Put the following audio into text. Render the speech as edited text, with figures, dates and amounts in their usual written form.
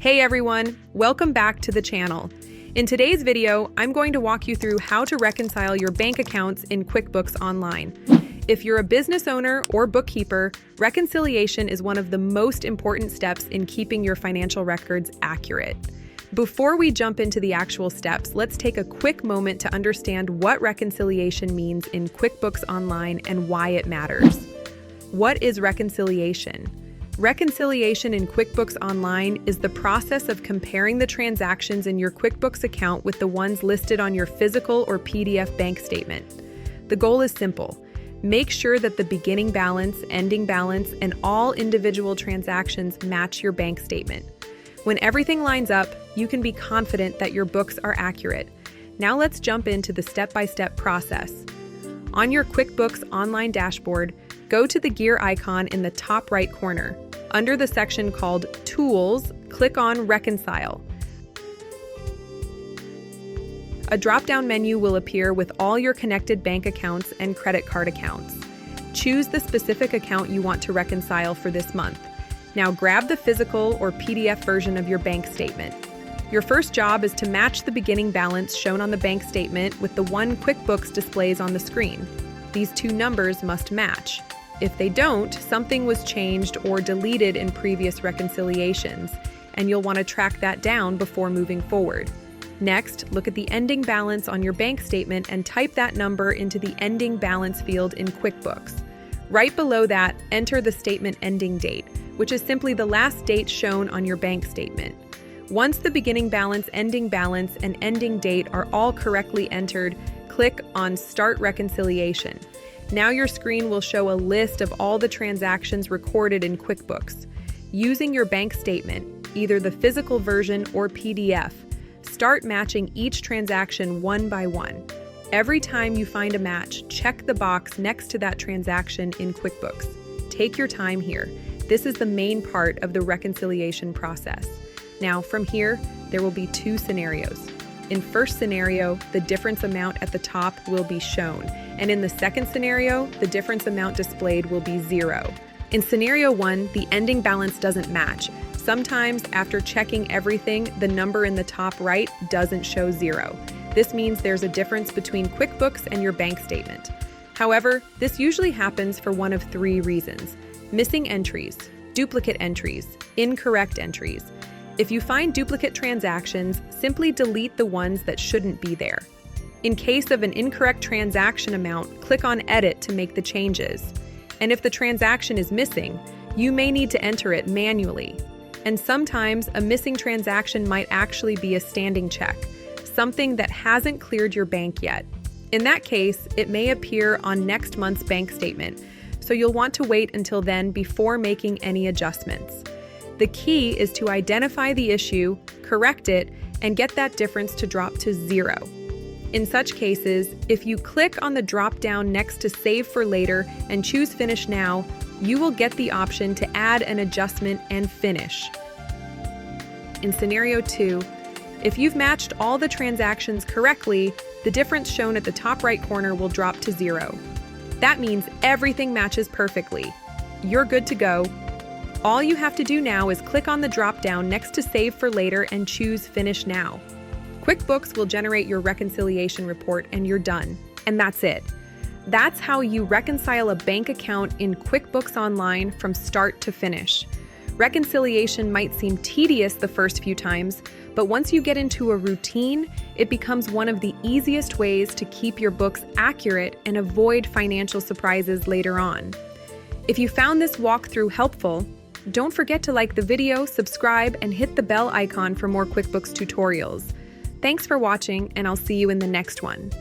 Hey everyone, welcome back to the channel. In today's video, I'm going to walk you through how to reconcile your bank accounts in QuickBooks Online. If you're a business owner or bookkeeper, reconciliation is one of the most important steps in keeping your financial records accurate. Before we jump into the actual steps, let's take a quick moment to understand what reconciliation means in QuickBooks Online and why it matters. What is reconciliation? Reconciliation in QuickBooks Online is the process of comparing the transactions in your QuickBooks account with the ones listed on your physical or PDF bank statement. The goal is simple. Make sure that the beginning balance, ending balance, and all individual transactions match your bank statement. When everything lines up, you can be confident that your books are accurate. Now let's jump into the step-by-step process. On your QuickBooks Online dashboard, go to the gear icon in the top right corner. Under the section called Tools, click on Reconcile. A drop-down menu will appear with all your connected bank accounts and credit card accounts. Choose the specific account you want to reconcile for this month. Now grab the physical or PDF version of your bank statement. Your first job is to match the beginning balance shown on the bank statement with the one QuickBooks displays on the screen. These two numbers must match. If they don't, something was changed or deleted in previous reconciliations, and you'll want to track that down before moving forward. Next, look at the ending balance on your bank statement and type that number into the ending balance field in QuickBooks. Right below that, enter the statement ending date, which is simply the last date shown on your bank statement. Once the beginning balance, ending balance, and ending date are all correctly entered, click on Start Reconciliation. Now your screen will show a list of all the transactions recorded in QuickBooks. Using your bank statement, either the physical version or PDF, start matching each transaction one by one. Every time you find a match, check the box next to that transaction in QuickBooks. Take your time here. This is the main part of the reconciliation process. Now, from here, there will be two scenarios. In first scenario, the difference amount at the top will be shown, and in the second scenario, the difference amount displayed will be 0. In scenario 1, the ending balance doesn't match. Sometimes, after checking everything, the number in the top right doesn't show 0. This means there's a difference between QuickBooks and your bank statement. However, this usually happens for one of three reasons: missing entries, duplicate entries, incorrect entries. If you find duplicate transactions, simply delete the ones that shouldn't be there. In case of an incorrect transaction amount, click on Edit to make the changes. And if the transaction is missing, you may need to enter it manually. And sometimes a missing transaction might actually be a standing check, something that hasn't cleared your bank yet. In that case, it may appear on next month's bank statement, so you'll want to wait until then before making any adjustments. The key is to identify the issue, correct it, and get that difference to drop to 0. In such cases, if you click on the drop-down next to Save for Later and choose Finish Now, you will get the option to add an adjustment and finish. In scenario 2, if you've matched all the transactions correctly, the difference shown at the top right corner will drop to 0. That means everything matches perfectly. You're good to go. All you have to do now is click on the drop-down next to Save for Later and choose Finish Now. QuickBooks will generate your reconciliation report and you're done. And that's it. That's how you reconcile a bank account in QuickBooks Online from start to finish. Reconciliation might seem tedious the first few times, but once you get into a routine, it becomes one of the easiest ways to keep your books accurate and avoid financial surprises later on. If you found this walkthrough helpful, don't forget to like the video, subscribe, and hit the bell icon for more QuickBooks tutorials. Thanks for watching, and I'll see you in the next one.